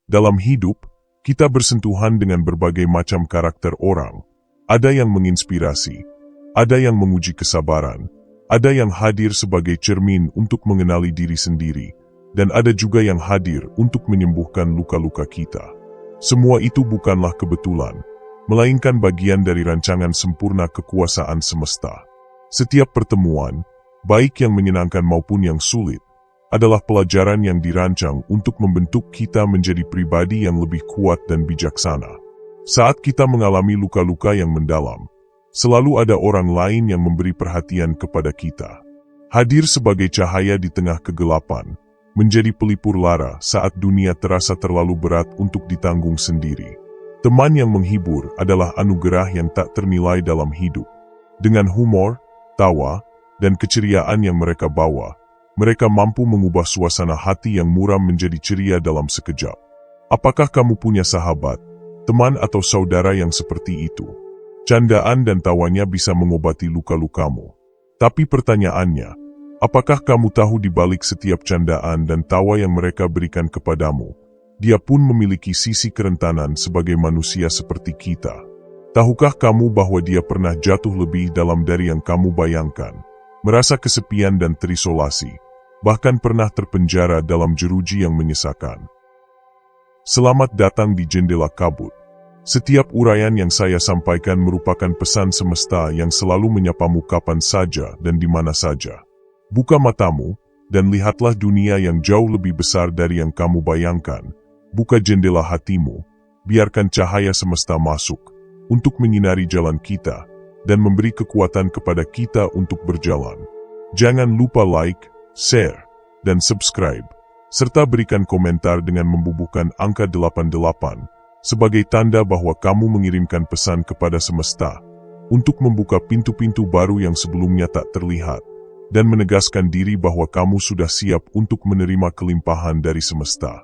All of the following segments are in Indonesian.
Dalam hidup, kita bersentuhan dengan berbagai macam karakter orang. Ada yang menginspirasi, ada yang menguji kesabaran, ada yang hadir sebagai cermin untuk mengenali diri sendiri, dan ada juga yang hadir untuk menyembuhkan luka-luka kita. Semua itu bukanlah kebetulan, melainkan bagian dari rancangan sempurna kekuasaan semesta. Setiap pertemuan, baik yang menyenangkan maupun yang sulit, adalah pelajaran yang dirancang untuk membentuk kita menjadi pribadi yang lebih kuat dan bijaksana. Saat kita mengalami luka-luka yang mendalam, selalu ada orang lain yang memberi perhatian kepada kita. Hadir sebagai cahaya di tengah kegelapan, menjadi pelipur lara saat dunia terasa terlalu berat untuk ditanggung sendiri. Teman yang menghibur adalah anugerah yang tak ternilai dalam hidup. Dengan humor, tawa, dan keceriaan yang mereka bawa, mereka mampu mengubah suasana hati yang muram menjadi ceria dalam sekejap. Apakah kamu punya sahabat, teman atau saudara yang seperti itu? Candaan dan tawanya bisa mengobati luka-lukamu. Tapi pertanyaannya, apakah kamu tahu di balik setiap candaan dan tawa yang mereka berikan kepadamu, dia pun memiliki sisi kerentanan sebagai manusia seperti kita? Tahukah kamu bahwa dia pernah jatuh lebih dalam dari yang kamu bayangkan, merasa kesepian dan terisolasi, bahkan pernah terpenjara dalam jeruji yang menyesakan? Selamat datang di Jendela Kabut. Setiap uraian yang saya sampaikan merupakan pesan semesta yang selalu menyapamu kapan saja dan di mana saja. Buka matamu, dan lihatlah dunia yang jauh lebih besar dari yang kamu bayangkan. Buka jendela hatimu, biarkan cahaya semesta masuk, untuk menyinari jalan kita, dan memberi kekuatan kepada kita untuk berjalan. Jangan lupa like, share, dan subscribe, serta berikan komentar dengan membubuhkan angka 88, sebagai tanda bahwa kamu mengirimkan pesan kepada semesta, untuk membuka pintu-pintu baru yang sebelumnya tak terlihat, dan menegaskan diri bahwa kamu sudah siap untuk menerima kelimpahan dari semesta.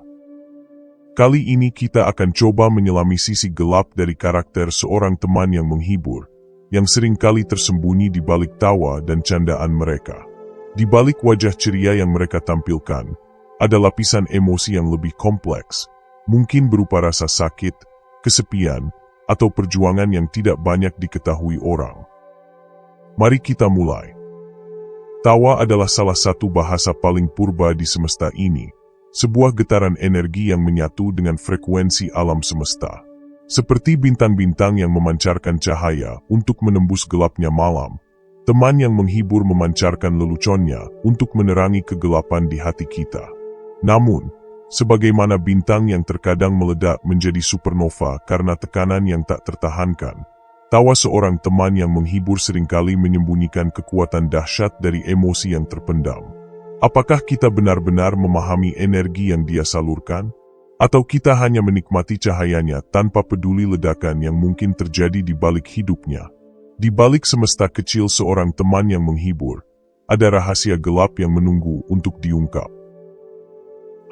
Kali ini kita akan coba menyelami sisi gelap dari karakter seorang teman yang menghibur, yang seringkali tersembunyi di balik tawa dan candaan mereka. Di balik wajah ceria yang mereka tampilkan, ada lapisan emosi yang lebih kompleks, mungkin berupa rasa sakit, kesepian, atau perjuangan yang tidak banyak diketahui orang. Mari kita mulai. Tawa adalah salah satu bahasa paling purba di semesta ini, sebuah getaran energi yang menyatu dengan frekuensi alam semesta. Seperti bintang-bintang yang memancarkan cahaya untuk menembus gelapnya malam, teman yang menghibur memancarkan leluconnya untuk menerangi kegelapan di hati kita. Namun, sebagaimana bintang yang terkadang meledak menjadi supernova karena tekanan yang tak tertahankan, tawa seorang teman yang menghibur seringkali menyembunyikan kekuatan dahsyat dari emosi yang terpendam. Apakah kita benar-benar memahami energi yang dia salurkan? Atau kita hanya menikmati cahayanya tanpa peduli ledakan yang mungkin terjadi di balik hidupnya? Di balik semesta kecil seorang teman yang menghibur, ada rahasia gelap yang menunggu untuk diungkap.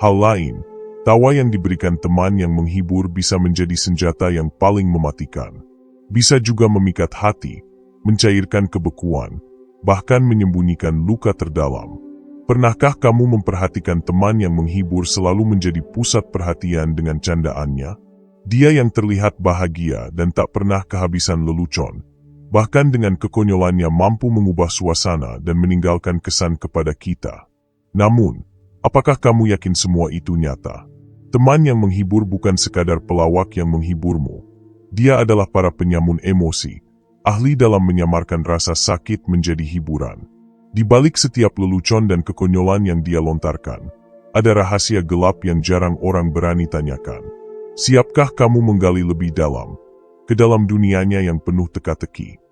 Hal lain, tawa yang diberikan teman yang menghibur bisa menjadi senjata yang paling mematikan. Bisa juga memikat hati, mencairkan kebekuan, bahkan menyembunyikan luka terdalam. Pernahkah kamu memperhatikan teman yang menghibur selalu menjadi pusat perhatian dengan candaannya? Dia yang terlihat bahagia dan tak pernah kehabisan lelucon, bahkan dengan kekonyolannya mampu mengubah suasana dan meninggalkan kesan kepada kita. Namun, apakah kamu yakin semua itu nyata? Teman yang menghibur bukan sekadar pelawak yang menghiburmu. Dia adalah para penyamun emosi, ahli dalam menyamarkan rasa sakit menjadi hiburan. Di balik setiap lelucon dan kekonyolan yang dia lontarkan, ada rahasia gelap yang jarang orang berani tanyakan. Siapkah kamu menggali lebih dalam, ke dalam dunianya yang penuh teka-teki?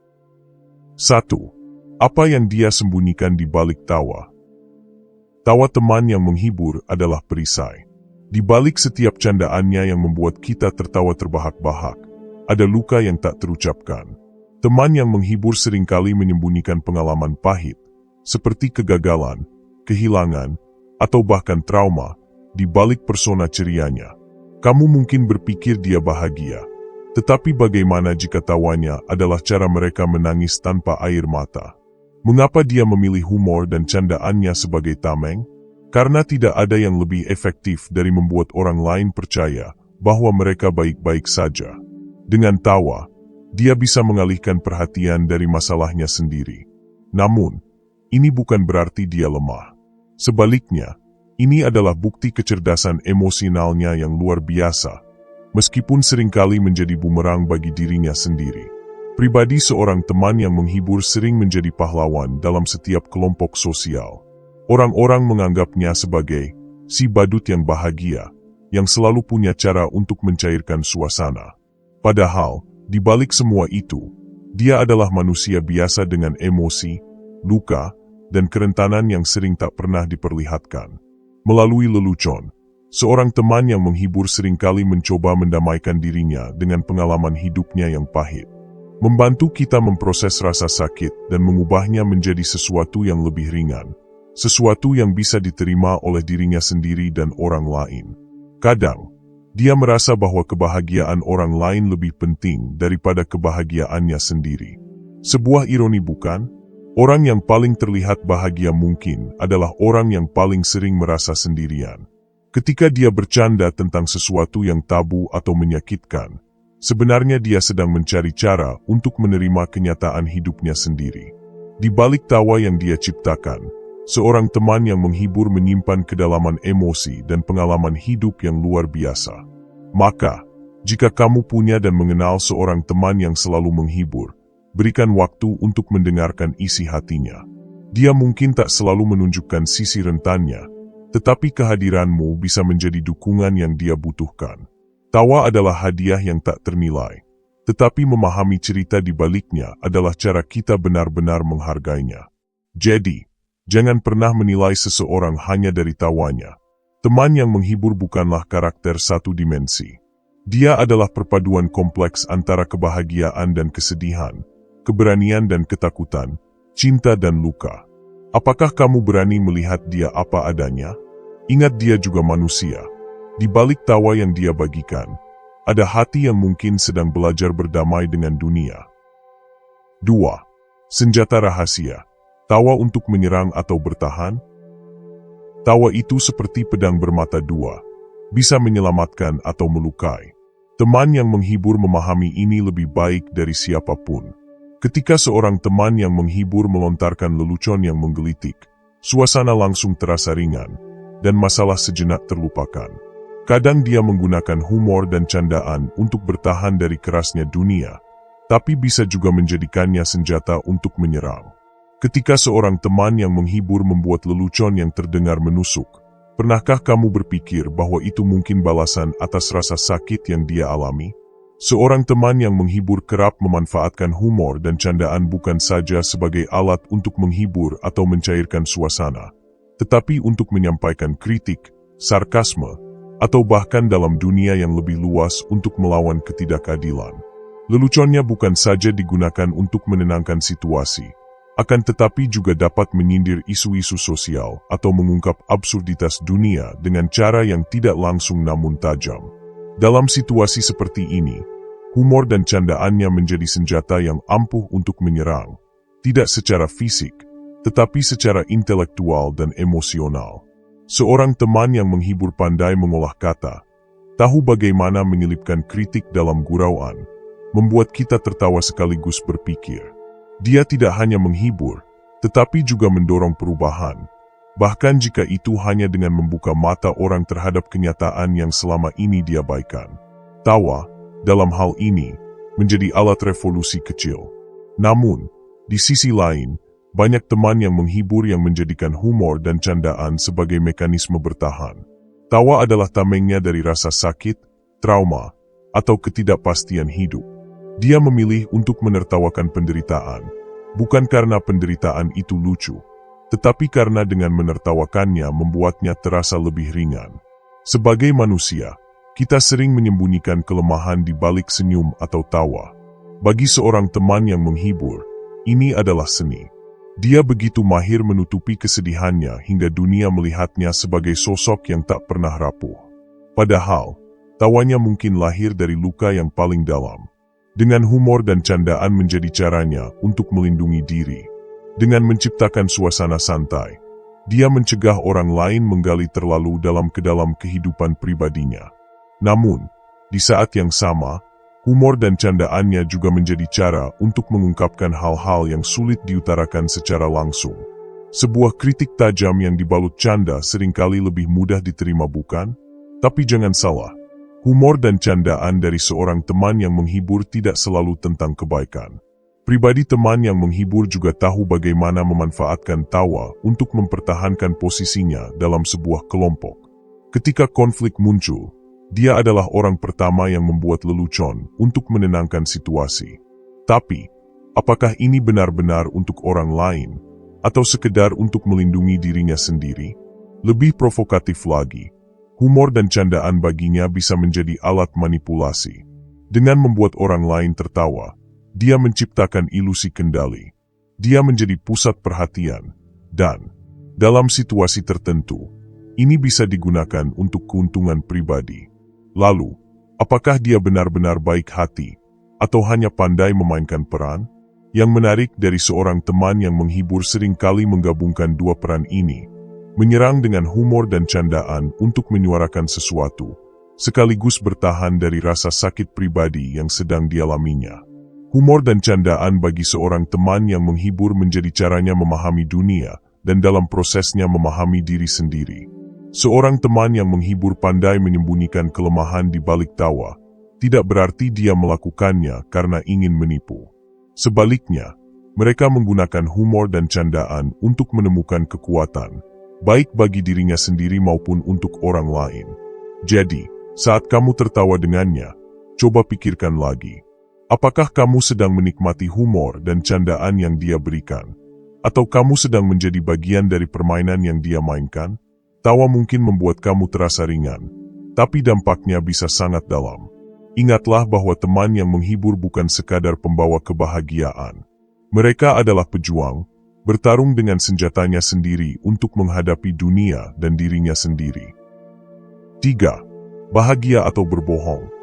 1. Apa yang dia sembunyikan di balik tawa? Tawa teman yang menghibur adalah perisai. Di balik setiap candaannya yang membuat kita tertawa terbahak-bahak, ada luka yang tak terucapkan. Teman yang menghibur seringkali menyembunyikan pengalaman pahit, seperti kegagalan, kehilangan, atau bahkan trauma, di balik persona cerianya. Kamu mungkin berpikir dia bahagia, tetapi bagaimana jika tawanya adalah cara mereka menangis tanpa air mata? Mengapa dia memilih humor dan candaannya sebagai tameng? Karena tidak ada yang lebih efektif dari membuat orang lain percaya bahwa mereka baik-baik saja. Dengan tawa, dia bisa mengalihkan perhatian dari masalahnya sendiri. Namun, ini bukan berarti dia lemah. Sebaliknya, ini adalah bukti kecerdasan emosionalnya yang luar biasa, meskipun seringkali menjadi bumerang bagi dirinya sendiri. Pribadi seorang teman yang menghibur sering menjadi pahlawan dalam setiap kelompok sosial. Orang-orang menganggapnya sebagai si badut yang bahagia, yang selalu punya cara untuk mencairkan suasana. Padahal, di balik semua itu, dia adalah manusia biasa dengan emosi, luka, dan kerentanan yang sering tak pernah diperlihatkan. Melalui lelucon, seorang teman yang menghibur seringkali mencoba mendamaikan dirinya dengan pengalaman hidupnya yang pahit. Membantu kita memproses rasa sakit dan mengubahnya menjadi sesuatu yang lebih ringan. Sesuatu yang bisa diterima oleh dirinya sendiri dan orang lain. Kadang, dia merasa bahwa kebahagiaan orang lain lebih penting daripada kebahagiaannya sendiri. Sebuah ironi bukan? Orang yang paling terlihat bahagia mungkin adalah orang yang paling sering merasa sendirian. Ketika dia bercanda tentang sesuatu yang tabu atau menyakitkan, sebenarnya dia sedang mencari cara untuk menerima kenyataan hidupnya sendiri. Di balik tawa yang dia ciptakan, seorang teman yang menghibur menyimpan kedalaman emosi dan pengalaman hidup yang luar biasa. Maka, jika kamu punya dan mengenal seorang teman yang selalu menghibur, berikan waktu untuk mendengarkan isi hatinya. Dia mungkin tak selalu menunjukkan sisi rentannya, tetapi kehadiranmu bisa menjadi dukungan yang dia butuhkan. Tawa adalah hadiah yang tak ternilai, tetapi memahami cerita di baliknya adalah cara kita benar-benar menghargainya. Jadi, jangan pernah menilai seseorang hanya dari tawanya. Teman yang menghibur bukanlah karakter satu dimensi. Dia adalah perpaduan kompleks antara kebahagiaan dan kesedihan, keberanian dan ketakutan, cinta dan luka. Apakah kamu berani melihat dia apa adanya? Ingat, dia juga manusia. Di balik tawa yang dia bagikan, ada hati yang mungkin sedang belajar berdamai dengan dunia. 2. Senjata rahasia. Tawa untuk menyerang atau bertahan? Tawa itu seperti pedang bermata dua, bisa menyelamatkan atau melukai. Teman yang menghibur memahami ini lebih baik dari siapapun. Ketika seorang teman yang menghibur melontarkan lelucon yang menggelitik, suasana langsung terasa ringan, dan masalah sejenak terlupakan. Kadang dia menggunakan humor dan candaan untuk bertahan dari kerasnya dunia, tapi bisa juga menjadikannya senjata untuk menyerang. Ketika seorang teman yang menghibur membuat lelucon yang terdengar menusuk, pernahkah kamu berpikir bahwa itu mungkin balasan atas rasa sakit yang dia alami? Seorang teman yang menghibur kerap memanfaatkan humor dan candaan bukan saja sebagai alat untuk menghibur atau mencairkan suasana, tetapi untuk menyampaikan kritik, sarkasme, atau bahkan dalam dunia yang lebih luas untuk melawan ketidakadilan. Leluconnya bukan saja digunakan untuk menenangkan situasi, akan tetapi juga dapat menyindir isu-isu sosial atau mengungkap absurditas dunia dengan cara yang tidak langsung namun tajam. Dalam situasi seperti ini, humor dan candaannya menjadi senjata yang ampuh untuk menyerang, tidak secara fisik, tetapi secara intelektual dan emosional. Seorang teman yang menghibur pandai mengolah kata, tahu bagaimana menyelipkan kritik dalam gurauan, membuat kita tertawa sekaligus berpikir. Dia tidak hanya menghibur, tetapi juga mendorong perubahan, bahkan jika itu hanya dengan membuka mata orang terhadap kenyataan yang selama ini diabaikan. Tawa, dalam hal ini, menjadi alat revolusi kecil. Namun, di sisi lain, banyak teman yang menghibur yang menjadikan humor dan candaan sebagai mekanisme bertahan. Tawa adalah tamengnya dari rasa sakit, trauma, atau ketidakpastian hidup. Dia memilih untuk menertawakan penderitaan, bukan karena penderitaan itu lucu, tetapi karena dengan menertawakannya membuatnya terasa lebih ringan. Sebagai manusia, kita sering menyembunyikan kelemahan di balik senyum atau tawa. Bagi seorang teman yang menghibur, ini adalah seni. Dia begitu mahir menutupi kesedihannya hingga dunia melihatnya sebagai sosok yang tak pernah rapuh. Padahal, tawanya mungkin lahir dari luka yang paling dalam. Dengan humor dan candaan menjadi caranya untuk melindungi diri. Dengan menciptakan suasana santai, Dia mencegah orang lain menggali terlalu dalam ke dalam kehidupan pribadinya. Namun, di saat yang sama, humor dan candaannya juga menjadi cara untuk mengungkapkan hal-hal yang sulit diutarakan secara langsung. Sebuah kritik tajam yang dibalut canda seringkali lebih mudah diterima, bukan? Tapi jangan salah, humor dan candaan dari seorang teman yang menghibur tidak selalu tentang kebaikan. Pribadi teman yang menghibur juga tahu bagaimana memanfaatkan tawa untuk mempertahankan posisinya dalam sebuah kelompok. Ketika konflik muncul, dia adalah orang pertama yang membuat lelucon untuk menenangkan situasi. Tapi, apakah ini benar-benar untuk orang lain, atau sekedar untuk melindungi dirinya sendiri? Lebih provokatif lagi, humor dan candaan baginya bisa menjadi alat manipulasi. Dengan membuat orang lain tertawa, dia menciptakan ilusi kendali. Dia menjadi pusat perhatian, dan dalam situasi tertentu, ini bisa digunakan untuk keuntungan pribadi. Lalu, apakah dia benar-benar baik hati, atau hanya pandai memainkan peran? Yang menarik dari seorang teman yang menghibur seringkali menggabungkan dua peran ini, menyerang dengan humor dan candaan untuk menyuarakan sesuatu, sekaligus bertahan dari rasa sakit pribadi yang sedang dialaminya. Humor dan candaan bagi seorang teman yang menghibur menjadi caranya memahami dunia, dan dalam prosesnya memahami diri sendiri. Seorang teman yang menghibur pandai menyembunyikan kelemahan di balik tawa, tidak berarti dia melakukannya karena ingin menipu. Sebaliknya, mereka menggunakan humor dan candaan untuk menemukan kekuatan, baik bagi dirinya sendiri maupun untuk orang lain. Jadi, saat kamu tertawa dengannya, coba pikirkan lagi. Apakah kamu sedang menikmati humor dan candaan yang dia berikan? Atau kamu sedang menjadi bagian dari permainan yang dia mainkan? Tawa mungkin membuat kamu terasa ringan, tapi dampaknya bisa sangat dalam. Ingatlah bahwa teman yang menghibur bukan sekadar pembawa kebahagiaan. Mereka adalah pejuang, bertarung dengan senjatanya sendiri untuk menghadapi dunia dan dirinya sendiri. 3. Bahagia atau berbohong.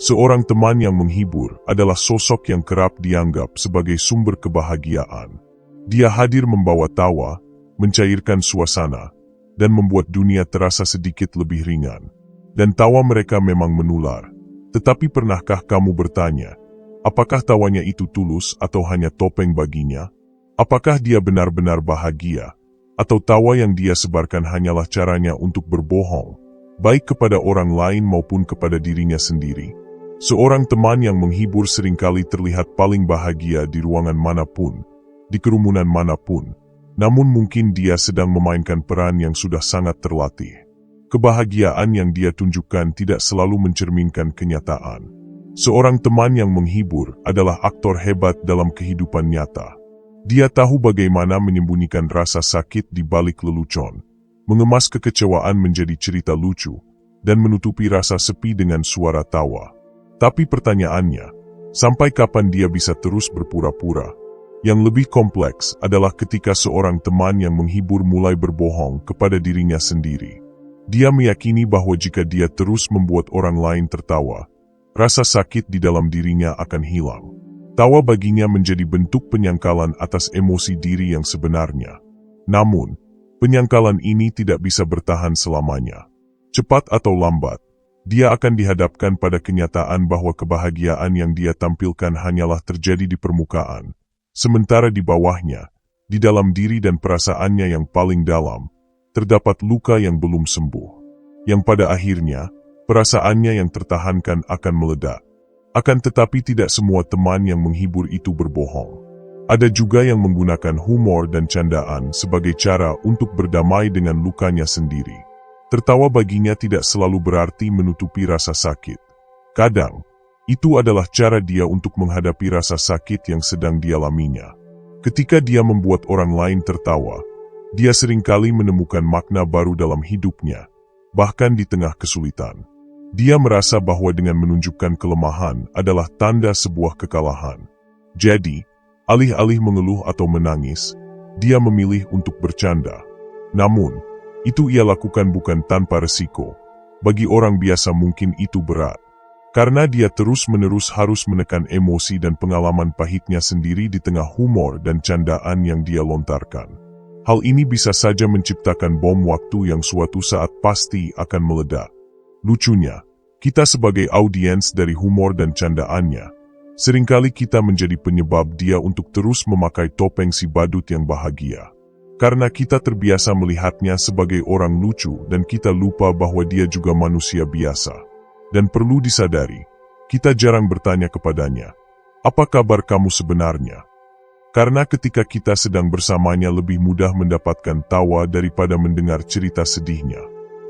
Seorang teman yang menghibur adalah sosok yang kerap dianggap sebagai sumber kebahagiaan. Dia hadir membawa tawa, mencairkan suasana, dan membuat dunia terasa sedikit lebih ringan. Dan tawa mereka memang menular. Tetapi pernahkah kamu bertanya, apakah tawanya itu tulus atau hanya topeng baginya? Apakah dia benar-benar bahagia? Atau tawa yang dia sebarkan hanyalah caranya untuk berbohong, baik kepada orang lain maupun kepada dirinya sendiri? Seorang teman yang menghibur seringkali terlihat paling bahagia di ruangan manapun, di kerumunan manapun, namun mungkin dia sedang memainkan peran yang sudah sangat terlatih. Kebahagiaan yang dia tunjukkan tidak selalu mencerminkan kenyataan. Seorang teman yang menghibur adalah aktor hebat dalam kehidupan nyata. Dia tahu bagaimana menyembunyikan rasa sakit di balik lelucon, mengemas kekecewaan menjadi cerita lucu, dan menutupi rasa sepi dengan suara tawa. Tapi pertanyaannya, sampai kapan dia bisa terus berpura-pura? Yang lebih kompleks adalah ketika seorang teman yang menghibur mulai berbohong kepada dirinya sendiri. Dia meyakini bahwa jika dia terus membuat orang lain tertawa, rasa sakit di dalam dirinya akan hilang. Tawa baginya menjadi bentuk penyangkalan atas emosi diri yang sebenarnya. Namun, penyangkalan ini tidak bisa bertahan selamanya. Cepat atau lambat, dia akan dihadapkan pada kenyataan bahwa kebahagiaan yang dia tampilkan hanyalah terjadi di permukaan, sementara di bawahnya, di dalam diri dan perasaannya yang paling dalam, terdapat luka yang belum sembuh, yang pada akhirnya, perasaannya yang tertahankan akan meledak. Akan tetapi tidak semua teman yang menghibur itu berbohong. Ada juga yang menggunakan humor dan candaan sebagai cara untuk berdamai dengan lukanya sendiri. Tertawa baginya tidak selalu berarti menutupi rasa sakit. Kadang, itu adalah cara dia untuk menghadapi rasa sakit yang sedang dialaminya. Ketika dia membuat orang lain tertawa, dia seringkali menemukan makna baru dalam hidupnya, bahkan di tengah kesulitan. Dia merasa bahwa dengan menunjukkan kelemahan adalah tanda sebuah kekalahan. Jadi, alih-alih mengeluh atau menangis, dia memilih untuk bercanda. Namun, itu ia lakukan bukan tanpa resiko. Bagi orang biasa mungkin itu berat. Karena dia terus-menerus harus menekan emosi dan pengalaman pahitnya sendiri di tengah humor dan candaan yang dia lontarkan. Hal ini bisa saja menciptakan bom waktu yang suatu saat pasti akan meledak. Lucunya, kita sebagai audiens dari humor dan candaannya, seringkali kita menjadi penyebab dia untuk terus memakai topeng si badut yang bahagia. Karena kita terbiasa melihatnya sebagai orang lucu dan kita lupa bahwa dia juga manusia biasa. Dan perlu disadari, kita jarang bertanya kepadanya, "Apa kabar kamu sebenarnya?" Karena ketika kita sedang bersamanya lebih mudah mendapatkan tawa daripada mendengar cerita sedihnya.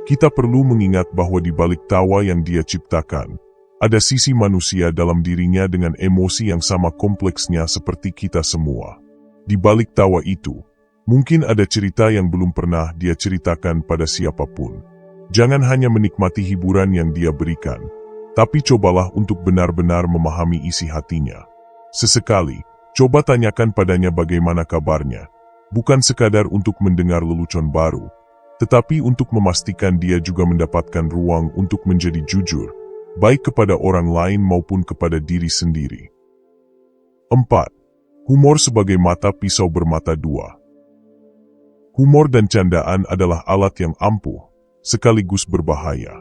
Kita perlu mengingat bahwa di balik tawa yang dia ciptakan, ada sisi manusia dalam dirinya dengan emosi yang sama kompleksnya seperti kita semua. Di balik tawa itu, mungkin ada cerita yang belum pernah dia ceritakan pada siapapun. Jangan hanya menikmati hiburan yang dia berikan, tapi cobalah untuk benar-benar memahami isi hatinya. Sesekali, coba tanyakan padanya bagaimana kabarnya, bukan sekadar untuk mendengar lelucon baru, tetapi untuk memastikan dia juga mendapatkan ruang untuk menjadi jujur, baik kepada orang lain maupun kepada diri sendiri. 4. Humor sebagai mata pisau bermata dua. Humor dan candaan adalah alat yang ampuh, sekaligus berbahaya.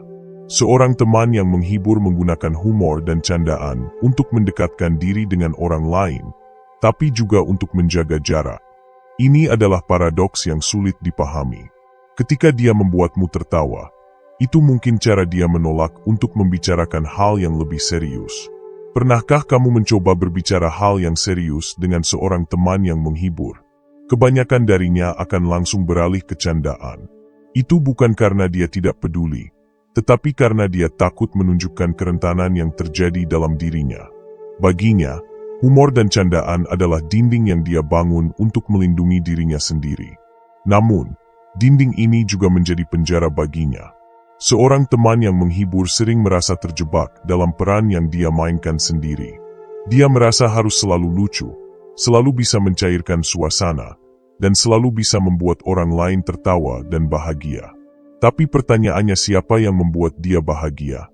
Seorang teman yang menghibur menggunakan humor dan candaan untuk mendekatkan diri dengan orang lain, tapi juga untuk menjaga jarak. Ini adalah paradoks yang sulit dipahami. Ketika dia membuatmu tertawa, itu mungkin cara dia menolak untuk membicarakan hal yang lebih serius. Pernahkah kamu mencoba berbicara hal yang serius dengan seorang teman yang menghibur? Kebanyakan darinya akan langsung beralih ke candaan. Itu bukan karena dia tidak peduli, tetapi karena dia takut menunjukkan kerentanan yang terjadi dalam dirinya. Baginya, humor dan candaan adalah dinding yang dia bangun untuk melindungi dirinya sendiri. Namun, dinding ini juga menjadi penjara baginya. Seorang teman yang menghibur sering merasa terjebak dalam peran yang dia mainkan sendiri. Dia merasa harus selalu lucu, selalu bisa mencairkan suasana, dan selalu bisa membuat orang lain tertawa dan bahagia. Tapi pertanyaannya, siapa yang membuat dia bahagia?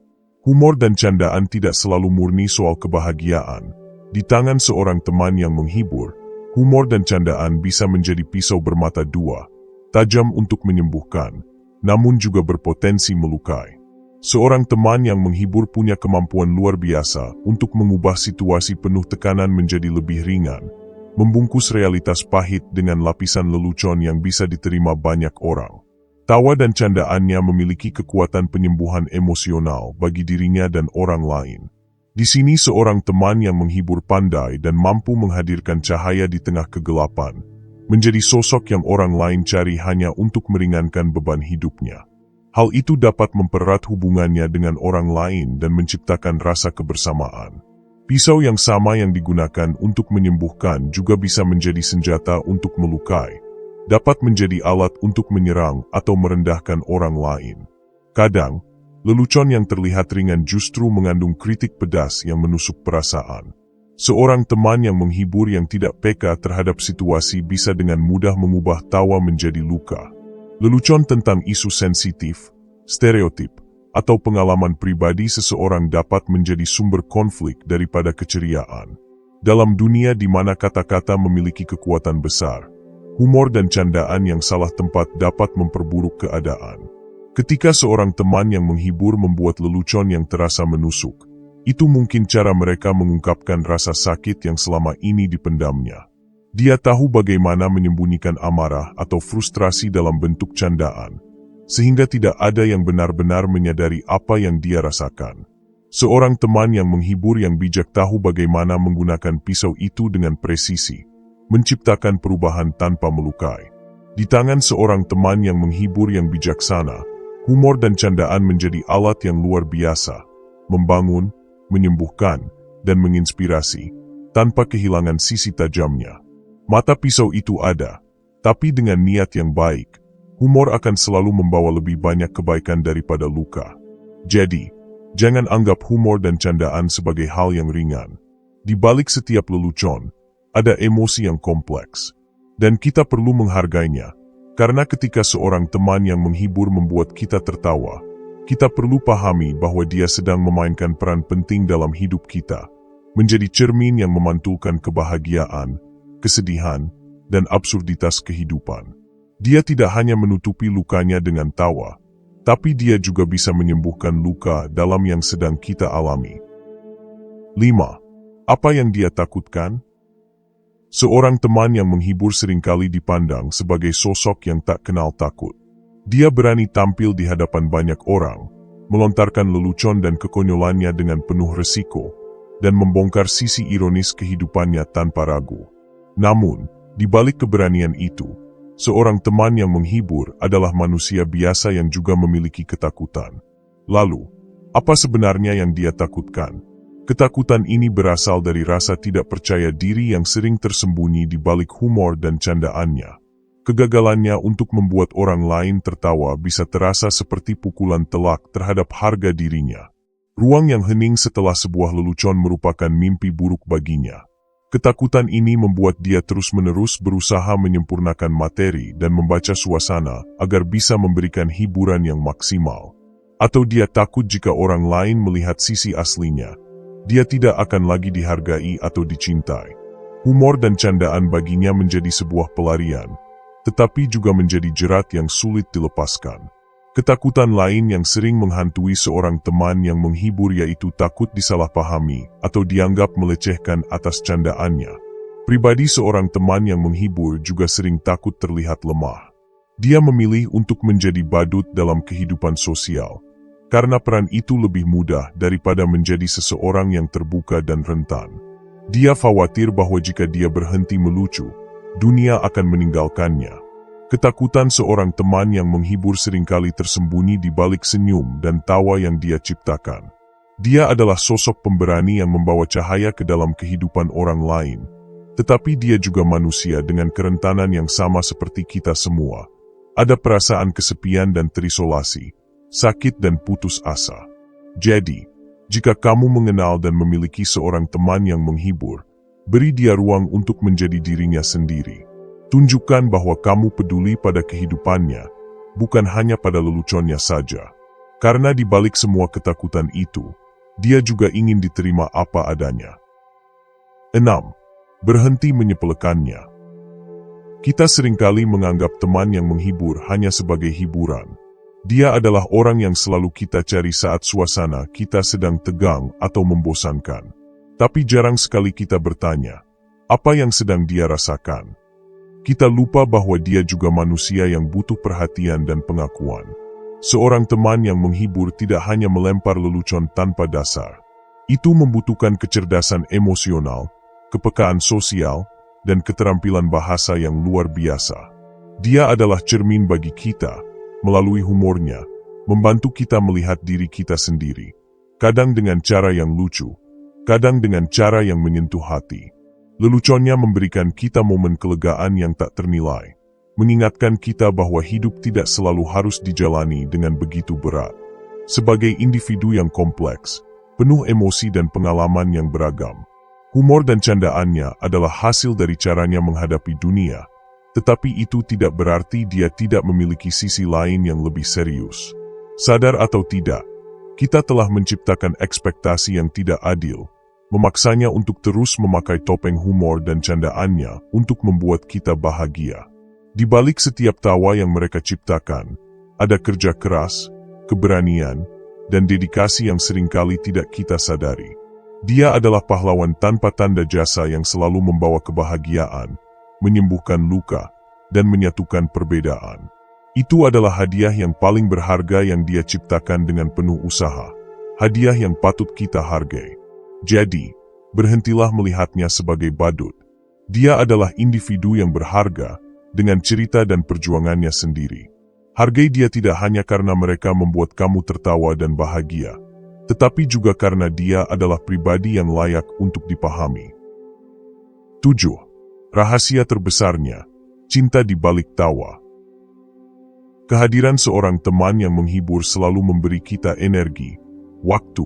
Humor dan candaan tidak selalu murni soal kebahagiaan. Di tangan seorang teman yang menghibur, humor dan candaan bisa menjadi pisau bermata dua, tajam untuk menyembuhkan, namun juga berpotensi melukai. Seorang teman yang menghibur punya kemampuan luar biasa untuk mengubah situasi penuh tekanan menjadi lebih ringan, membungkus realitas pahit dengan lapisan lelucon yang bisa diterima banyak orang. Tawa dan candaannya memiliki kekuatan penyembuhan emosional bagi dirinya dan orang lain. Di sini seorang teman yang menghibur pandai dan mampu menghadirkan cahaya di tengah kegelapan, menjadi sosok yang orang lain cari hanya untuk meringankan beban hidupnya. Hal itu dapat mempererat hubungannya dengan orang lain dan menciptakan rasa kebersamaan. Pisau yang sama yang digunakan untuk menyembuhkan juga bisa menjadi senjata untuk melukai, dapat menjadi alat untuk menyerang atau merendahkan orang lain. Kadang, lelucon yang terlihat ringan justru mengandung kritik pedas yang menusuk perasaan. Seorang teman yang menghibur yang tidak peka terhadap situasi bisa dengan mudah mengubah tawa menjadi luka. Lelucon tentang isu sensitif, stereotip, atau pengalaman pribadi seseorang dapat menjadi sumber konflik daripada keceriaan. Dalam dunia di mana kata-kata memiliki kekuatan besar, humor dan candaan yang salah tempat dapat memperburuk keadaan. Ketika seorang teman yang menghibur membuat lelucon yang terasa menusuk, itu mungkin cara mereka mengungkapkan rasa sakit yang selama ini dipendamnya. Dia tahu bagaimana menyembunyikan amarah atau frustrasi dalam bentuk candaan, sehingga tidak ada yang benar-benar menyadari apa yang dia rasakan. Seorang teman yang menghibur yang bijak tahu bagaimana menggunakan pisau itu dengan presisi, menciptakan perubahan tanpa melukai. Di tangan seorang teman yang menghibur yang bijaksana, humor dan candaan menjadi alat yang luar biasa, membangun, menyembuhkan, dan menginspirasi, tanpa kehilangan sisi tajamnya. Mata pisau itu ada, tapi dengan niat yang baik, humor akan selalu membawa lebih banyak kebaikan daripada luka. Jadi, jangan anggap humor dan candaan sebagai hal yang ringan. Di balik setiap lelucon, ada emosi yang kompleks, dan kita perlu menghargainya. Karena ketika seorang teman yang menghibur membuat kita tertawa, kita perlu pahami bahwa dia sedang memainkan peran penting dalam hidup kita, menjadi cermin yang memantulkan kebahagiaan, kesedihan, dan absurditas kehidupan. Dia tidak hanya menutupi lukanya dengan tawa, tapi dia juga bisa menyembuhkan luka dalam yang sedang kita alami. 5. Apa yang dia takutkan? Seorang teman yang menghibur seringkali dipandang sebagai sosok yang tak kenal takut. Dia berani tampil di hadapan banyak orang, melontarkan lelucon dan kekonyolannya dengan penuh resiko, dan membongkar sisi ironis kehidupannya tanpa ragu. Namun, di balik keberanian itu, seorang teman yang menghibur adalah manusia biasa yang juga memiliki ketakutan. Lalu, apa sebenarnya yang dia takutkan? Ketakutan ini berasal dari rasa tidak percaya diri yang sering tersembunyi di balik humor dan candaannya. Kegagalannya untuk membuat orang lain tertawa bisa terasa seperti pukulan telak terhadap harga dirinya. Ruang yang hening setelah sebuah lelucon merupakan mimpi buruk baginya. Ketakutan ini membuat dia terus-menerus berusaha menyempurnakan materi dan membaca suasana agar bisa memberikan hiburan yang maksimal. Atau dia takut jika orang lain melihat sisi aslinya, dia tidak akan lagi dihargai atau dicintai. Humor dan candaan baginya menjadi sebuah pelarian, tetapi juga menjadi jerat yang sulit dilepaskan. Ketakutan lain yang sering menghantui seorang teman yang menghibur yaitu takut disalahpahami atau dianggap melecehkan atas candaannya. Pribadi seorang teman yang menghibur juga sering takut terlihat lemah. Dia memilih untuk menjadi badut dalam kehidupan sosial, karena peran itu lebih mudah daripada menjadi seseorang yang terbuka dan rentan. Dia khawatir bahwa jika dia berhenti melucu, dunia akan meninggalkannya. Ketakutan seorang teman yang menghibur seringkali tersembunyi di balik senyum dan tawa yang dia ciptakan. Dia adalah sosok pemberani yang membawa cahaya ke dalam kehidupan orang lain. Tetapi dia juga manusia dengan kerentanan yang sama seperti kita semua. Ada perasaan kesepian dan terisolasi, sakit dan putus asa. Jadi, jika kamu mengenal dan memiliki seorang teman yang menghibur, beri dia ruang untuk menjadi dirinya sendiri. Tunjukkan bahwa kamu peduli pada kehidupannya, bukan hanya pada leluconnya saja. Karena di balik semua ketakutan itu, dia juga ingin diterima apa adanya. 6. Berhenti menyepelekannya. Kita seringkali menganggap teman yang menghibur hanya sebagai hiburan. Dia adalah orang yang selalu kita cari saat suasana kita sedang tegang atau membosankan. Tapi jarang sekali kita bertanya, apa yang sedang dia rasakan? Kita lupa bahwa dia juga manusia yang butuh perhatian dan pengakuan. Seorang teman yang menghibur tidak hanya melempar lelucon tanpa dasar. Itu membutuhkan kecerdasan emosional, kepekaan sosial, dan keterampilan bahasa yang luar biasa. Dia adalah cermin bagi kita, melalui humornya, membantu kita melihat diri kita sendiri. Kadang dengan cara yang lucu, kadang dengan cara yang menyentuh hati. Leluconnya memberikan kita momen kelegaan yang tak ternilai, mengingatkan kita bahwa hidup tidak selalu harus dijalani dengan begitu berat. Sebagai individu yang kompleks, penuh emosi dan pengalaman yang beragam, humor dan candaannya adalah hasil dari caranya menghadapi dunia, tetapi itu tidak berarti dia tidak memiliki sisi lain yang lebih serius. Sadar atau tidak, kita telah menciptakan ekspektasi yang tidak adil, memaksanya untuk terus memakai topeng humor dan candaannya untuk membuat kita bahagia. Di balik setiap tawa yang mereka ciptakan, ada kerja keras, keberanian, dan dedikasi yang seringkali tidak kita sadari. Dia adalah pahlawan tanpa tanda jasa yang selalu membawa kebahagiaan, menyembuhkan luka, dan menyatukan perbedaan. Itu adalah hadiah yang paling berharga yang dia ciptakan dengan penuh usaha, hadiah yang patut kita hargai. Jadi, berhentilah melihatnya sebagai badut. Dia adalah individu yang berharga, dengan cerita dan perjuangannya sendiri. Hargai dia tidak hanya karena mereka membuat kamu tertawa dan bahagia, tetapi juga karena dia adalah pribadi yang layak untuk dipahami. 7. Rahasia terbesarnya, cinta di balik tawa. Kehadiran seorang teman yang menghibur selalu memberi kita energi, waktu,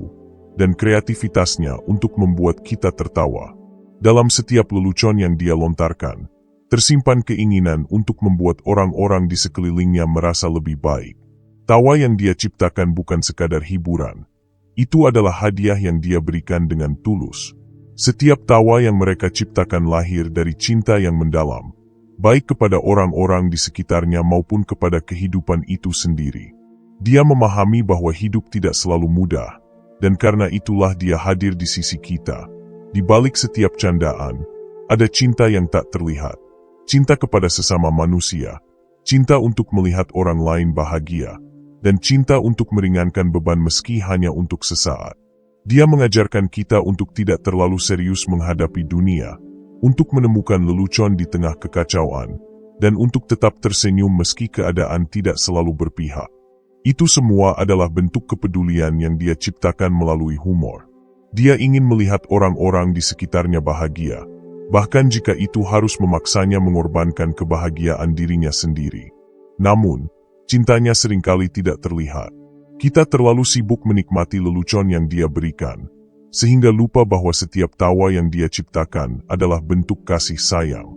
dan kreativitasnya untuk membuat kita tertawa. Dalam setiap lelucon yang dia lontarkan, tersimpan keinginan untuk membuat orang-orang di sekelilingnya merasa lebih baik. Tawa yang dia ciptakan bukan sekadar hiburan. Itu adalah hadiah yang dia berikan dengan tulus. Setiap tawa yang mereka ciptakan lahir dari cinta yang mendalam, baik kepada orang-orang di sekitarnya maupun kepada kehidupan itu sendiri. Dia memahami bahwa hidup tidak selalu mudah, dan karena itulah dia hadir di sisi kita. Di balik setiap candaan, ada cinta yang tak terlihat. Cinta kepada sesama manusia, cinta untuk melihat orang lain bahagia, dan cinta untuk meringankan beban meski hanya untuk sesaat. Dia mengajarkan kita untuk tidak terlalu serius menghadapi dunia, untuk menemukan lelucon di tengah kekacauan, dan untuk tetap tersenyum meski keadaan tidak selalu berpihak. Itu semua adalah bentuk kepedulian yang dia ciptakan melalui humor. Dia ingin melihat orang-orang di sekitarnya bahagia, bahkan jika itu harus memaksanya mengorbankan kebahagiaan dirinya sendiri. Namun, cintanya seringkali tidak terlihat. Kita terlalu sibuk menikmati lelucon yang dia berikan, sehingga lupa bahwa setiap tawa yang dia ciptakan adalah bentuk kasih sayang.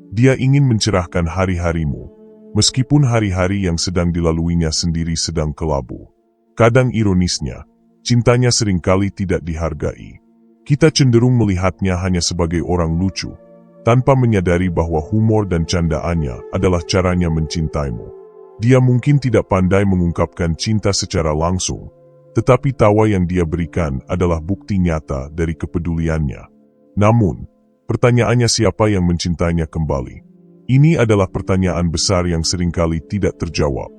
Dia ingin mencerahkan hari-harimu, meskipun hari-hari yang sedang dilaluinya sendiri sedang kelabu. Kadang ironisnya, cintanya seringkali tidak dihargai. Kita cenderung melihatnya hanya sebagai orang lucu, tanpa menyadari bahwa humor dan candaannya adalah caranya mencintaimu. Dia mungkin tidak pandai mengungkapkan cinta secara langsung, tetapi tawa yang dia berikan adalah bukti nyata dari kepeduliannya. Namun, pertanyaannya siapa yang mencintainya kembali? Ini adalah pertanyaan besar yang seringkali tidak terjawab.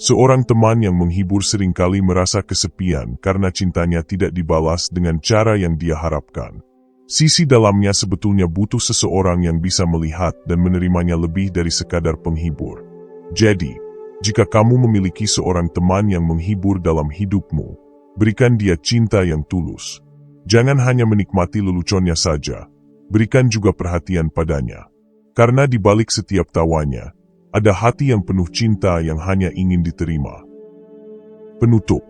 Seorang teman yang menghibur seringkali merasa kesepian karena cintanya tidak dibalas dengan cara yang dia harapkan. Sisi dalamnya sebetulnya butuh seseorang yang bisa melihat dan menerimanya lebih dari sekadar penghibur. Jadi, jika kamu memiliki seorang teman yang menghibur dalam hidupmu, berikan dia cinta yang tulus. Jangan hanya menikmati leluconnya saja, berikan juga perhatian padanya. Karena di balik setiap tawanya, ada hati yang penuh cinta yang hanya ingin diterima. Penutup.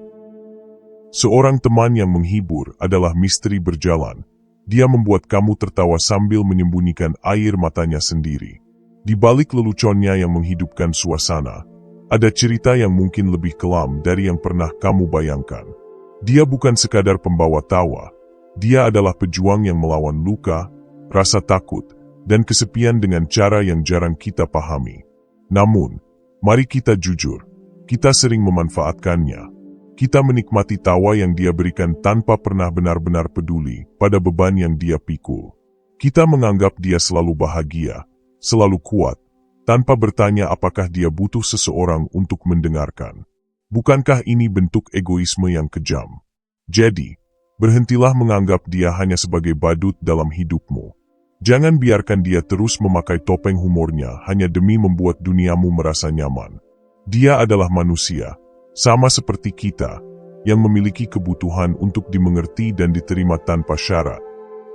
Seorang teman yang menghibur adalah misteri berjalan. Dia membuat kamu tertawa sambil menyembunyikan air matanya sendiri. Di balik leluconnya yang menghidupkan suasana, ada cerita yang mungkin lebih kelam dari yang pernah kamu bayangkan. Dia bukan sekadar pembawa tawa. Dia adalah pejuang yang melawan luka, rasa takut, dan kesepian dengan cara yang jarang kita pahami. Namun, mari kita jujur, kita sering memanfaatkannya. Kita menikmati tawa yang dia berikan tanpa pernah benar-benar peduli pada beban yang dia pikul. Kita menganggap dia selalu bahagia, selalu kuat, tanpa bertanya apakah dia butuh seseorang untuk mendengarkan. Bukankah ini bentuk egoisme yang kejam? Jadi, berhentilah menganggap dia hanya sebagai badut dalam hidupmu. Jangan biarkan dia terus memakai topeng humornya hanya demi membuat duniamu merasa nyaman. Dia adalah manusia, sama seperti kita, yang memiliki kebutuhan untuk dimengerti dan diterima tanpa syarat.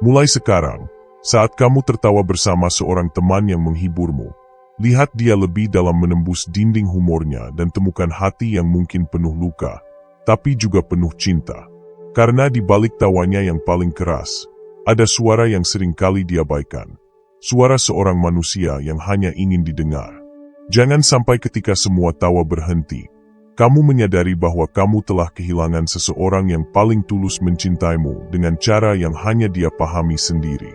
Mulai sekarang, saat kamu tertawa bersama seorang teman yang menghiburmu, lihat dia lebih dalam menembus dinding humornya dan temukan hati yang mungkin penuh luka, tapi juga penuh cinta. Karena di balik tawanya yang paling keras, ada suara yang seringkali diabaikan. Suara seorang manusia yang hanya ingin didengar. Jangan sampai ketika semua tawa berhenti, kamu menyadari bahwa kamu telah kehilangan seseorang yang paling tulus mencintaimu dengan cara yang hanya dia pahami sendiri.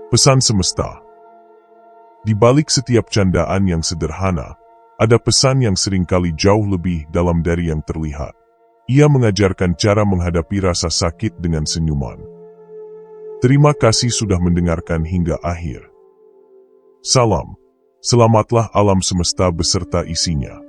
Pesan semesta. Di balik setiap candaan yang sederhana, ada pesan yang seringkali jauh lebih dalam dari yang terlihat. Ia mengajarkan cara menghadapi rasa sakit dengan senyuman. Terima kasih sudah mendengarkan hingga akhir. Salam, selamatlah alam semesta beserta isinya.